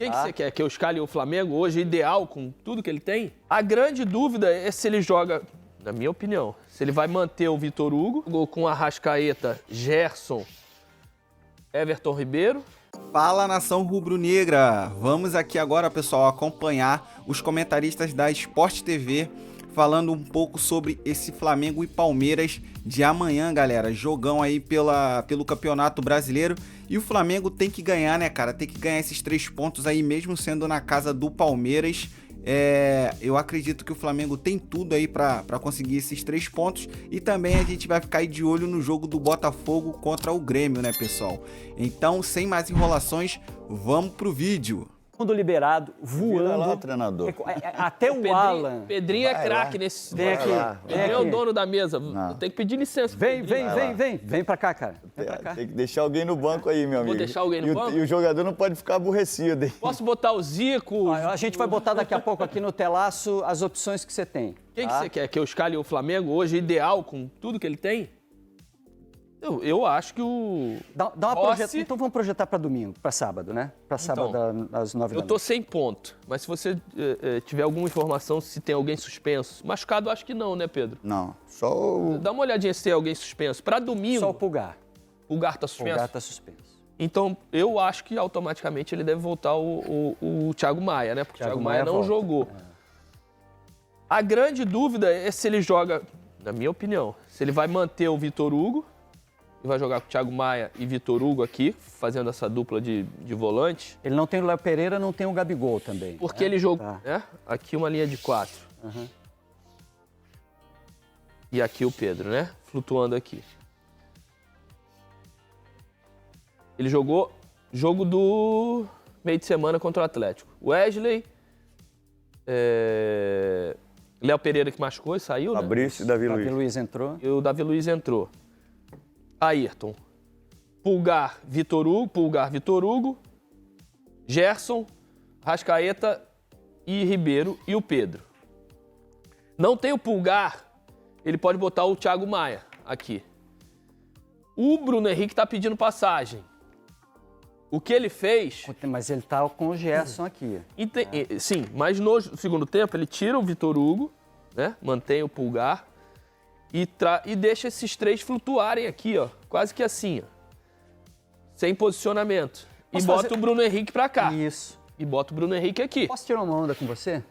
Quem que você quer? Que eu escale o Flamengo hoje, ideal, com tudo que ele tem? A grande dúvida é se ele joga, na minha opinião, se ele vai manter o Vitor Hugo, com Arrascaeta, Gerson, Everton Ribeiro. Fala, nação rubro-negra! Vamos aqui agora, pessoal, acompanhar os comentaristas da Sport TV falando um pouco sobre esse Flamengo e Palmeiras de amanhã, galera. Jogão aí pelo Campeonato Brasileiro. E o Flamengo tem que ganhar, né, cara? Tem que ganhar esses 3 pontos aí, mesmo sendo na casa do Palmeiras. Eu acredito que o Flamengo tem tudo aí pra conseguir esses 3 pontos. E também a gente vai ficar aí de olho no jogo do Botafogo contra o Grêmio, né, pessoal? Então, sem mais enrolações, vamos pro vídeo. Mundo liberado, voando. Vira lá, treinador. Até o Alan. Pedrinho é craque nesse... Vem aqui. Pedrinho é o dono da mesa. Tem que pedir licença. Vem pra cá, cara. Vem pra cá. Tem que deixar alguém no banco aí, meu amigo. Vou deixar alguém no banco? E o jogador não pode ficar aborrecido, hein? Posso botar o Zico? A gente vai botar daqui a pouco aqui no telaço as opções que você tem. Quem que você quer? Que eu escale o Flamengo hoje, ideal, com tudo que ele tem? Eu acho que o... Rossi... Então vamos projetar para domingo, para sábado, né? Para sábado às 9 da noite. Eu tô sem ponto, mas se você tiver alguma informação se tem alguém suspenso, machucado acho que não, né, Pedro? Não, só o... Dá uma olhadinha se tem alguém suspenso. Para domingo... Só o Pulgar. Pulgar tá suspenso? Pulgar tá suspenso. Então, eu acho que automaticamente ele deve voltar o Thiago Maia, né? Porque o Thiago Maia não jogou. A grande dúvida é se ele joga, na minha opinião, se ele vai manter o Vitor Hugo, e vai jogar com o Thiago Maia e Vitor Hugo aqui, fazendo essa dupla de volante. Ele não tem o Léo Pereira, não tem o Gabigol também. Porque ele jogou, né? Aqui uma linha de 4. E aqui o Pedro, né? Flutuando aqui. Ele jogou jogo do meio de semana contra o Atlético. Wesley, Léo Pereira que machucou e saiu, né? Fabrício e Davi Luiz. Davi Luiz entrou. E o Davi Luiz entrou. Ayrton, Pulgar, Vitor Hugo, Gerson, Rascaeta e Ribeiro e o Pedro. Não tem o Pulgar, ele pode botar o Thiago Maia aqui. O Bruno Henrique tá pedindo passagem. O que ele fez... Mas ele tá com o Gerson aqui. Sim, mas no segundo tempo ele tira o Vitor Hugo, né? Mantém o Pulgar. E deixa esses 3 flutuarem aqui, ó, quase que assim, ó, sem posicionamento. E bota o Bruno Henrique pra cá. Isso. E bota o Bruno Henrique aqui. Posso tirar uma onda com você?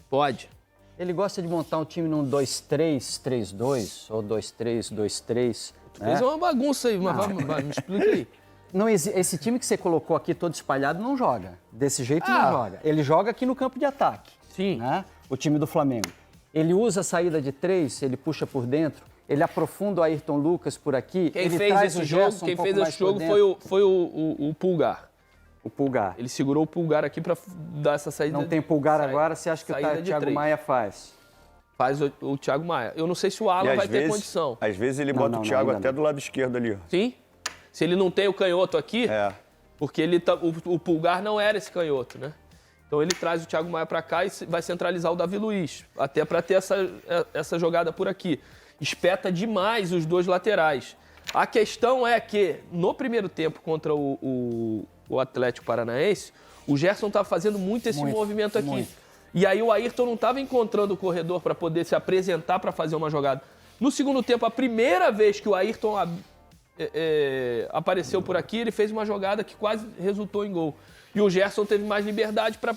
Pode. Ele gosta de montar um time num 2-3-3-2 ou 2-3-2-3. Tu fez uma bagunça aí, mas me explica aí. Não, esse time que você colocou aqui todo espalhado não joga. Desse jeito não joga. Ele joga aqui no campo de ataque. Sim. Né? O time do Flamengo. Ele usa a saída de 3, ele puxa por dentro, ele aprofunda o Ayrton Lucas por aqui. Quem ele fez traz esse o jogo, Gerson quem um pouco fez mais esse jogo foi o Pulgar. O Pulgar. Ele segurou o Pulgar aqui pra dar essa saída. Não tem Pulgar agora, você acha que o Thiago Maia faz? Faz o Thiago Maia. Eu não sei se o Alan vai ter condição. Às vezes ele bota o Thiago até do lado esquerdo ali. Sim. Se ele não tem o canhoto aqui, porque o Pulgar não era esse canhoto, né? Então ele traz o Thiago Maia para cá e vai centralizar o Davi Luiz, até para ter essa jogada por aqui. Espeta demais os 2 laterais. A questão é que no primeiro tempo contra o Atlético Paranaense, o Gerson estava fazendo muito esse movimento aqui. Muito. E aí o Ayrton não estava encontrando o corredor para poder se apresentar para fazer uma jogada. No segundo tempo, a primeira vez que o Ayrton apareceu por aqui, ele fez uma jogada que quase resultou em gol. E o Gerson teve mais liberdade para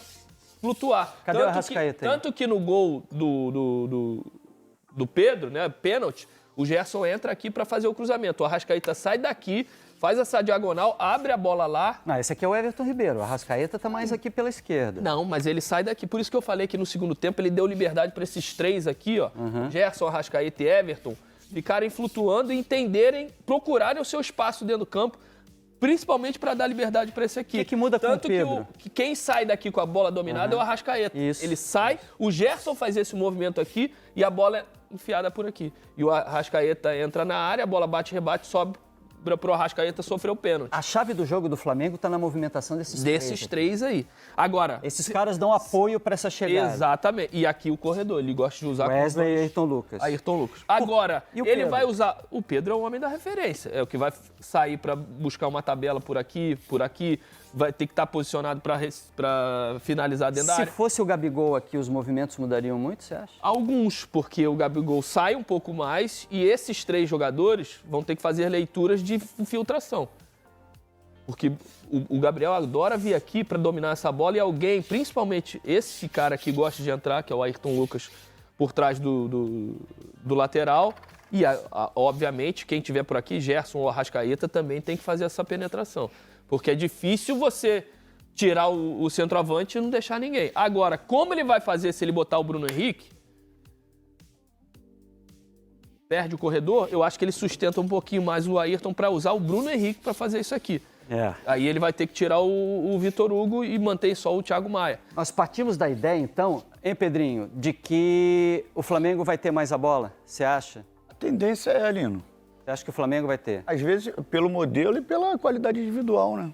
flutuar. Cadê o Arrascaeta aí? Tanto que no gol do Pedro, né, pênalti, o Gerson entra aqui para fazer o cruzamento. O Arrascaeta sai daqui, faz essa diagonal, abre a bola lá. Não, esse aqui é o Everton Ribeiro. O Arrascaeta tá mais aqui pela esquerda. Não, mas ele sai daqui. Por isso que eu falei que no segundo tempo ele deu liberdade para esses 3 aqui, ó. Gerson, Arrascaeta e Everton, ficarem flutuando e entenderem, procurarem o seu espaço dentro do campo, principalmente para dar liberdade para esse aqui. O que muda com o Pedro? Tanto que quem sai daqui com a bola dominada é o Arrascaeta. Isso. Ele sai, o Gerson faz esse movimento aqui e a bola é enfiada por aqui. E o Arrascaeta entra na área, a bola bate, rebate, sobe pro Arrascaeta sofrer o pênalti. A chave do jogo do Flamengo tá na movimentação desses 3 aí. Agora... Esses caras dão apoio para essa chegada. Exatamente. E aqui o corredor, ele gosta de usar... Wesley e Ayrton Lucas. Ayrton Lucas. Agora, ele Pedro? vai usar... O Pedro é o homem da referência. É o que vai sair para buscar uma tabela por aqui, vai ter que estar posicionado para finalizar dentro da área. Se fosse o Gabigol aqui, os movimentos mudariam muito, você acha? Alguns, porque o Gabigol sai um pouco mais e esses 3 jogadores vão ter que fazer leituras de infiltração. Porque o Gabriel adora vir aqui para dominar essa bola e alguém, principalmente esse cara que gosta de entrar, que é o Ayrton Lucas, por trás do lateral. E, obviamente, quem tiver por aqui, Gerson ou Arrascaeta, também tem que fazer essa penetração. Porque é difícil você tirar o centroavante e não deixar ninguém. Agora, como ele vai fazer se ele botar o Bruno Henrique? Perde o corredor, eu acho que ele sustenta um pouquinho mais o Ayrton para usar o Bruno Henrique para fazer isso aqui. Aí ele vai ter que tirar o Vitor Hugo e manter só o Thiago Maia. Nós partimos da ideia, então, hein, Pedrinho, de que o Flamengo vai ter mais a bola, você acha? A tendência é, Lino. Você acha que o Flamengo vai ter? Às vezes, pelo modelo e pela qualidade individual, né?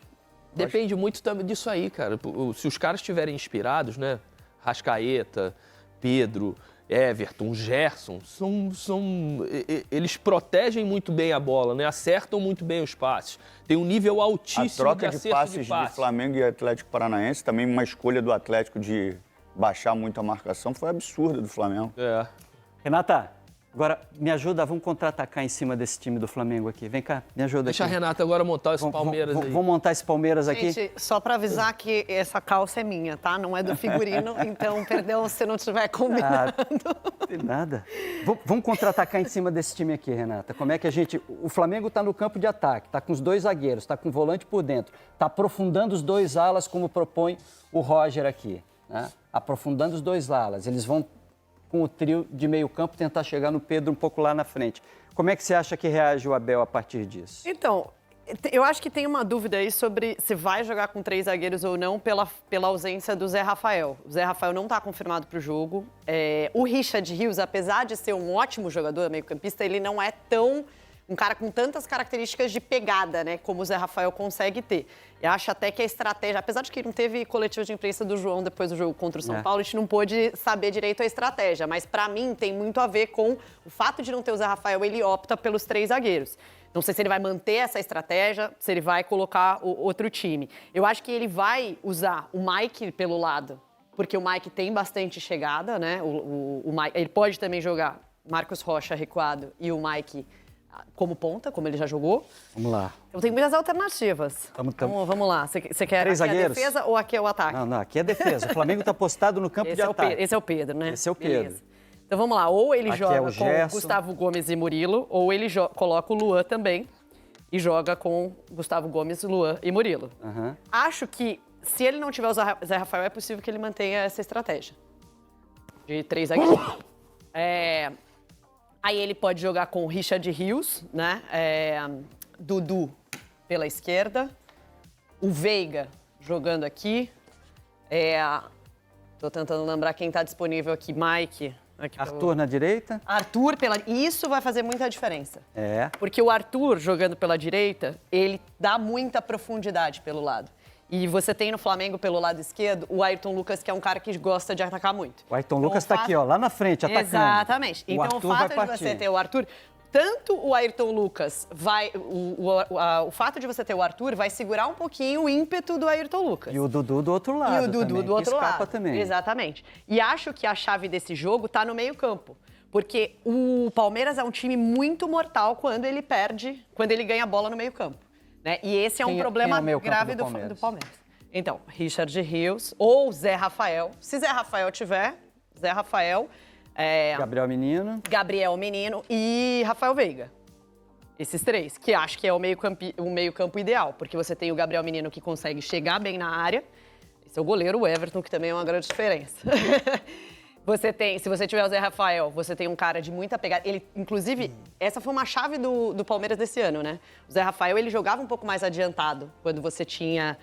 Depende muito também disso aí, cara. Se os caras estiverem inspirados, né? Rascaeta, Pedro, Everton, Gerson, eles protegem muito bem a bola, né? Acertam muito bem os passes. Tem um nível altíssimo de troca de acerto passes de Flamengo e Atlético Paranaense, também uma escolha do Atlético de baixar muito a marcação, foi absurda do Flamengo. Renata, agora me ajuda, vamos contra-atacar em cima desse time do Flamengo aqui. Vem cá, me ajuda Deixa aqui. a Renata agora montar esse Palmeiras aí. Vamos montar esse Palmeiras aqui? Gente, só para avisar que essa calça é minha, tá? Não é do figurino, então, perdão se não estiver combinando. Não tem nada. Vamos contra-atacar em cima desse time aqui, Renata. Como é que a gente... O Flamengo está no campo de ataque, está com os 2 zagueiros, está com o volante por dentro, está aprofundando os 2 alas, como propõe o Roger aqui, né? Aprofundando os 2 alas. Eles vão, com o trio de meio campo, tentar chegar no Pedro um pouco lá na frente. Como é que você acha que reage o Abel a partir disso? Então, eu acho que tem uma dúvida aí sobre se vai jogar com 3 zagueiros ou não pela ausência do Zé Rafael. O Zé Rafael não está confirmado para o jogo. O Richard Rios, apesar de ser um ótimo jogador, meio-campista, ele não é tão... um cara com tantas características de pegada, né, como o Zé Rafael consegue ter. Eu acho até que a estratégia, apesar de que não teve coletivo de imprensa do João depois do jogo contra o São Paulo, a gente não pôde saber direito a estratégia, mas para mim tem muito a ver com o fato de não ter o Zé Rafael, ele opta pelos 3 zagueiros. Não sei se ele vai manter essa estratégia, se ele vai colocar o outro time. Eu acho que ele vai usar o Mike pelo lado, porque o Mike tem bastante chegada, né? O Mike, ele pode também jogar Marcos Rocha recuado e o Mike como ponta, como ele já jogou. Vamos lá. Eu tenho muitas alternativas. Vamos lá. Você quer 3 aqui zagueiros? a defesa ou aqui é o ataque? Não, aqui é defesa. O Flamengo está postado no campo de ataque. Esse é o Pedro, né? Esse é o Pedro. Beleza. Então vamos lá. Ou ele Aqui joga é o com Gerson. Gustavo Gomes e Murilo, ou ele coloca o Luan também e joga com Gustavo Gomes, Luan e Murilo. Acho que se ele não tiver o Zé Rafael, é possível que ele mantenha essa estratégia de 3 zagueiros. Aí ele pode jogar com o Richard Rios, né? Dudu pela esquerda. O Veiga jogando aqui. Tô tentando lembrar quem tá disponível aqui. Mike. Aqui Arthur na direita. Arthur pela... Isso vai fazer muita diferença. Porque o Arthur jogando pela direita, ele dá muita profundidade pelo lado. E você tem no Flamengo, pelo lado esquerdo, o Ayrton Lucas, que é um cara que gosta de atacar muito. O Ayrton Lucas está aqui, ó, lá na frente, atacando. Exatamente. Então, o fato de você ter o Arthur... Tanto o Ayrton Lucas vai... O fato de você ter o Arthur vai segurar um pouquinho o ímpeto do Ayrton Lucas. E o Dudu do outro lado. E o Dudu também, do outro escapa lado. Também. Exatamente. E acho que a chave desse jogo está no meio-campo. Porque o Palmeiras é um time muito mortal quando ele ganha a bola no meio-campo. Né? E esse é um problema grave do Palmeiras. Então, Richard Rios ou Zé Rafael. Se Zé Rafael tiver, Zé Rafael... Gabriel Menino e Rafael Veiga. Esses 3, que acho que é o meio-campo ideal, porque você tem o Gabriel Menino que consegue chegar bem na área. Esse é o goleiro, o Everton, que também é uma grande diferença. Se você tiver o Zé Rafael, você tem um cara de muita pegada. Ele, inclusive, essa foi uma chave do Palmeiras desse ano, né? O Zé Rafael, ele jogava um pouco mais adiantado, quando você tinha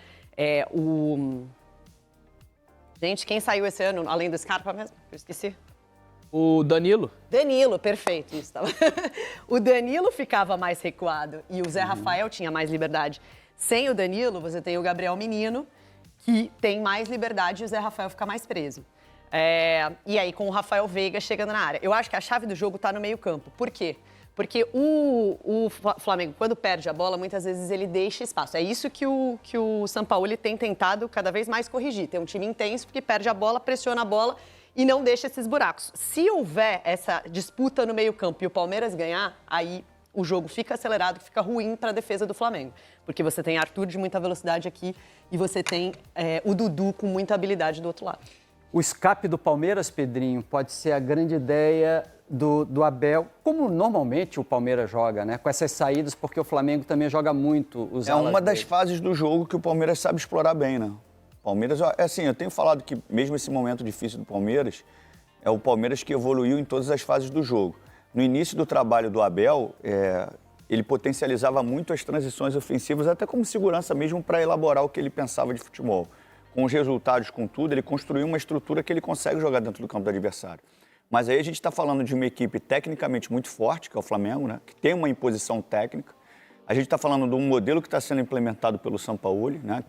Gente, quem saiu esse ano, além do Scarpa mesmo? Eu esqueci. O Danilo. Danilo, perfeito. Isso, tá? O Danilo ficava mais recuado e o Zé Rafael tinha mais liberdade. Sem o Danilo, você tem o Gabriel Menino, que tem mais liberdade e o Zé Rafael fica mais preso. E aí, com o Rafael Veiga chegando na área. Eu acho que a chave do jogo está no meio-campo. Por quê? Porque o Flamengo, quando perde a bola, muitas vezes ele deixa espaço. É isso que o Sampaoli tem tentado cada vez mais corrigir. Tem um time intenso porque perde a bola, pressiona a bola e não deixa esses buracos. Se houver essa disputa no meio-campo e o Palmeiras ganhar, aí o jogo fica acelerado, fica ruim para a defesa do Flamengo. Porque você tem Arthur de muita velocidade aqui e você tem o Dudu com muita habilidade do outro lado. O escape do Palmeiras, Pedrinho, pode ser a grande ideia do Abel, como normalmente o Palmeiras joga, né? Com essas saídas, porque o Flamengo também joga muito os alas uma das dele. fases do jogo que o Palmeiras sabe explorar bem, né? Palmeiras, assim, eu tenho falado que mesmo esse momento difícil do Palmeiras, é o Palmeiras que evoluiu em todas as fases do jogo. No início do trabalho do Abel, ele potencializava muito as transições ofensivas, até como segurança mesmo para elaborar o que ele pensava de futebol. Com os resultados, com tudo, ele construiu uma estrutura que ele consegue jogar dentro do campo do adversário. Mas aí a gente está falando de uma equipe tecnicamente muito forte, que é o Flamengo, né? Que tem uma imposição técnica. A gente está falando de um modelo que está sendo implementado pelo Sampaoli, né?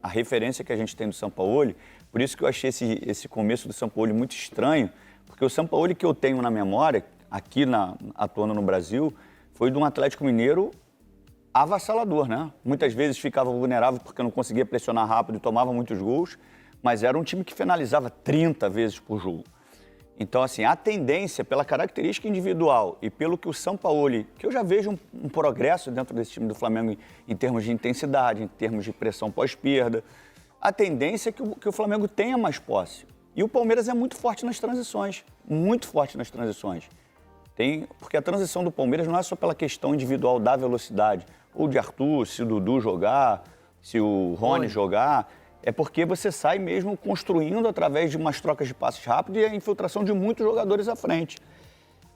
A referência que a gente tem do Sampaoli. Por isso que eu achei esse começo do Sampaoli muito estranho, porque o Sampaoli que eu tenho na memória, aqui atuando no Brasil, foi de um Atlético Mineiro avassalador, né? Muitas vezes ficava vulnerável porque não conseguia pressionar rápido e tomava muitos gols, mas era um time que finalizava 30 vezes por jogo. Então, assim, a tendência, pela característica individual e pelo que o Sampaoli, que eu já vejo um progresso dentro desse time do Flamengo em termos de intensidade, em termos de pressão pós-perda, a tendência é que o Flamengo tenha mais posse. E o Palmeiras é muito forte nas transições, muito forte nas transições. Porque a transição do Palmeiras não é só pela questão individual da velocidade, ou de Arthur, se o Dudu jogar, se o Rony jogar, é porque você sai mesmo construindo através de umas trocas de passes rápidos e a infiltração de muitos jogadores à frente.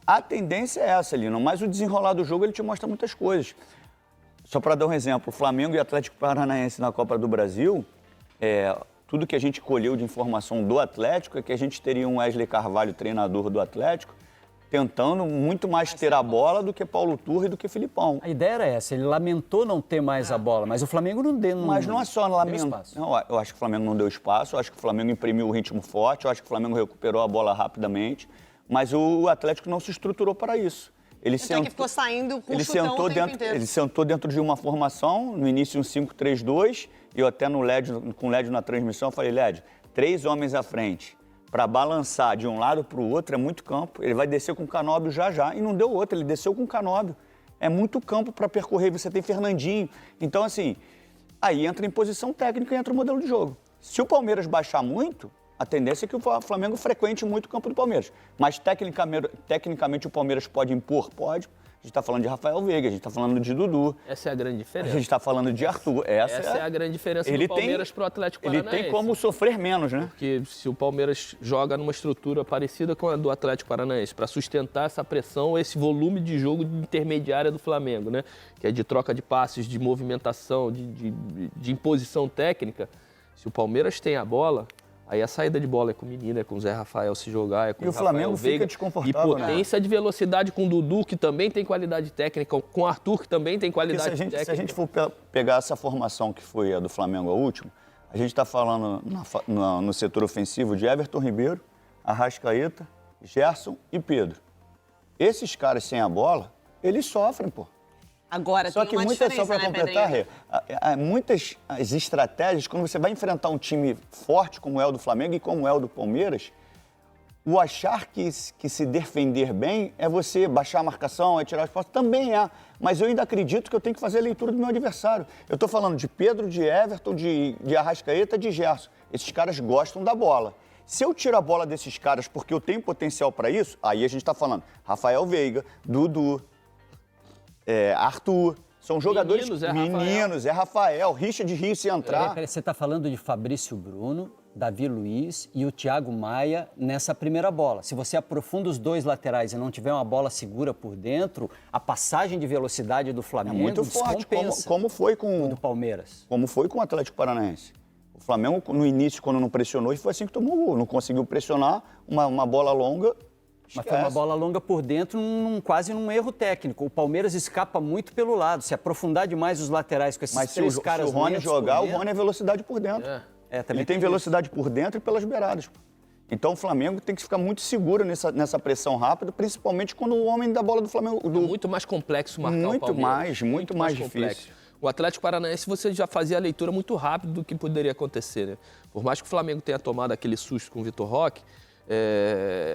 A tendência é essa, Lino, mas o desenrolar do jogo ele te mostra muitas coisas. Só para dar um exemplo, o Flamengo e Atlético Paranaense na Copa do Brasil, tudo que a gente colheu de informação do Atlético é que a gente teria um Wesley Carvalho, treinador do Atlético, tentando muito mais ter a bola do que Paulo Turra e do que Filipão. A ideia era essa, ele lamentou não ter mais a bola, mas o Flamengo não deu. Mas não é só lamentar. Não, eu acho que o Flamengo não deu espaço, eu acho que o Flamengo imprimiu o ritmo forte, eu acho que o Flamengo recuperou a bola rapidamente, mas o Atlético não se estruturou para isso. Ele que ficou saindo com o chutão o tempo inteiro. Ele sentou dentro de uma formação, no início um 5-3-2, e eu até com o LED na transmissão, eu falei, LED, 3 homens à frente. Para balançar de um lado para o outro é muito campo. Ele vai descer com o Canóbio já. E não deu outro, ele desceu com o Canóbio. É muito campo para percorrer. Você tem Fernandinho. Então, assim, aí entra em posição técnica e entra o modelo de jogo. Se o Palmeiras baixar muito, a tendência é que o Flamengo frequente muito o campo do Palmeiras. Mas, tecnicamente, o Palmeiras pode impor? Pode. A gente está falando de Rafael Veiga, a gente está falando de Dudu. Essa é a grande diferença. A gente está falando de Arthur. Essa é a grande diferença do Palmeiras para o Atlético Paranaense. Ele tem como sofrer menos, né? Porque se o Palmeiras joga numa estrutura parecida com a do Atlético Paranaense, para sustentar essa pressão, esse volume de jogo intermediária do Flamengo, né? Que é de troca de passes, de movimentação, de imposição técnica. Se o Palmeiras tem a bola, aí a saída de bola é com o menino, é com o Zé Rafael se jogar, é com o Rafael Flamengo Veiga, fica desconfortável, e potência de velocidade com o Dudu, que também tem qualidade técnica, com o Arthur, que também tem qualidade técnica. Se a gente for pegar essa formação que foi a do Flamengo a última, a gente está falando no setor ofensivo de Everton Ribeiro, Arrascaeta, Gerson e Pedro. Esses caras sem a bola, eles sofrem, pô. Agora, só que muitas, só para completar, muitas as estratégias, quando você vai enfrentar um time forte como é o do Flamengo e como é o do Palmeiras, o achar que se defender bem é você baixar a marcação, é tirar as postas, também é. Mas eu ainda acredito que eu tenho que fazer a leitura do meu adversário. Eu estou falando de Pedro, de Everton, de Arrascaeta, de Gerson. Esses caras gostam da bola. Se eu tiro a bola desses caras porque eu tenho potencial para isso, aí a gente está falando Rafael Veiga, Dudu, Arthur, são jogadores meninos, Rafael, Richard Rio se entrar. Você está falando de Fabrício Bruno, Davi Luiz e o Thiago Maia nessa primeira bola. Se você aprofunda os dois laterais e não tiver uma bola segura por dentro, a passagem de velocidade do Flamengo é muito forte, como foi com o do Palmeiras. Como foi com o Atlético Paranaense. O Flamengo, no início, quando não pressionou, foi assim que tomou o gol. Não conseguiu pressionar, uma bola longa. Mas foi uma bola longa por dentro, quase num erro técnico. O Palmeiras escapa muito pelo lado. Se aprofundar demais os laterais com esses três caras... Mas se o Rony jogar, o Rony é velocidade por dentro. Ele tem velocidade por dentro e pelas beiradas. Então o Flamengo tem que ficar muito seguro nessa pressão rápida, principalmente quando o homem da bola do Flamengo... É muito mais complexo marcar o Palmeiras. Muito mais complexo. difícil. O Atlético Paranaense, você já fazia a leitura muito rápido do que poderia acontecer, né? Por mais que o Flamengo tenha tomado aquele susto com o Vitor Roque,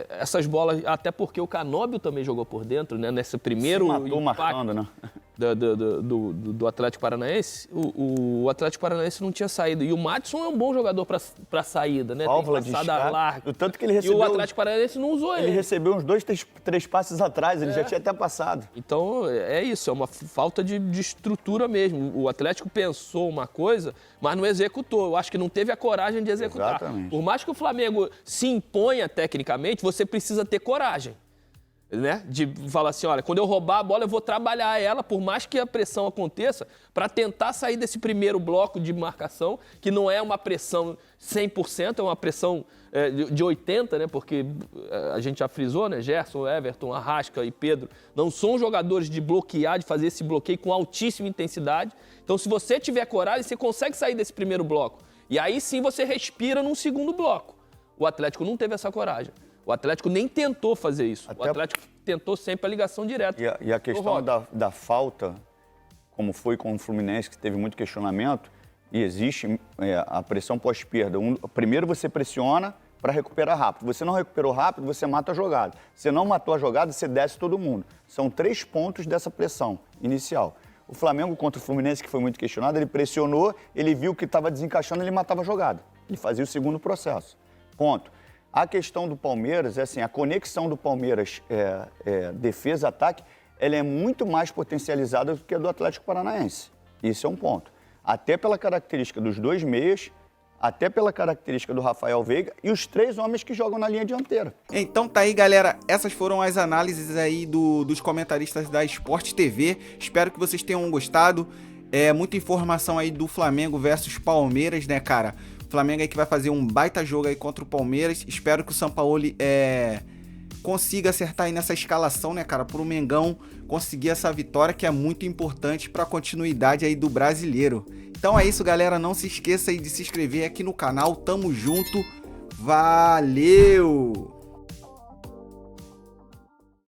essas bolas, até porque o Canóbio também jogou por dentro, né? Nesse primeiro Se matou impacto marcando, né? do Atlético Paranaense, o Atlético Paranaense não tinha saído. E o Madison é um bom jogador para saída, né? Válvula tem de passada escape. larga. O tanto que ele recebeu, e o Atlético Paranaense não usou ele. Ele recebeu uns 2, 3 passes atrás, ele já tinha até passado. Então, é isso, é uma falta de estrutura mesmo. O Atlético pensou uma coisa, mas não executou. Eu acho que não teve a coragem de executar. Exatamente. Por mais que o Flamengo se imponha tecnicamente, você precisa ter coragem. Né? De falar assim, olha, quando eu roubar a bola, eu vou trabalhar ela, por mais que a pressão aconteça, para tentar sair desse primeiro bloco de marcação, que não é uma pressão 100%, é uma pressão de 80%, né? Porque a gente já frisou, né? Gerson, Everton, Arrasca e Pedro não são jogadores de bloquear, de fazer esse bloqueio com altíssima intensidade. Então, se você tiver coragem, você consegue sair desse primeiro bloco. E aí sim você respira num segundo bloco. O Atlético não teve essa coragem. O Atlético nem tentou fazer isso. O Atlético tentou sempre a ligação direta. E a questão da falta, como foi com o Fluminense, que teve muito questionamento, e existe a pressão pós-perda. Primeiro você pressiona para recuperar rápido. Você não recuperou rápido, você mata a jogada. Você não matou a jogada, você desce todo mundo. São 3 pontos dessa pressão inicial. O Flamengo contra o Fluminense, que foi muito questionado, ele pressionou, ele viu que estava desencaixando, ele matava a jogada. Ele fazia o segundo processo. Ponto. A questão do Palmeiras, assim, a conexão do Palmeiras defesa-ataque, ela é muito mais potencializada do que a do Atlético Paranaense. Isso é um ponto. Até pela característica dos 2 meias, até pela característica do Rafael Veiga e os 3 homens que jogam na linha dianteira. Então tá aí, galera. Essas foram as análises aí dos comentaristas da Sport TV. Espero que vocês tenham gostado. Muita informação aí do Flamengo versus Palmeiras, né, cara? Flamengo aí que vai fazer um baita jogo aí contra o Palmeiras. Espero que o Sampaoli consiga acertar aí nessa escalação, né, cara? Pro Mengão conseguir essa vitória que é muito importante para a continuidade aí do brasileiro. Então é isso, galera. Não se esqueça aí de se inscrever aqui no canal. Tamo junto. Valeu!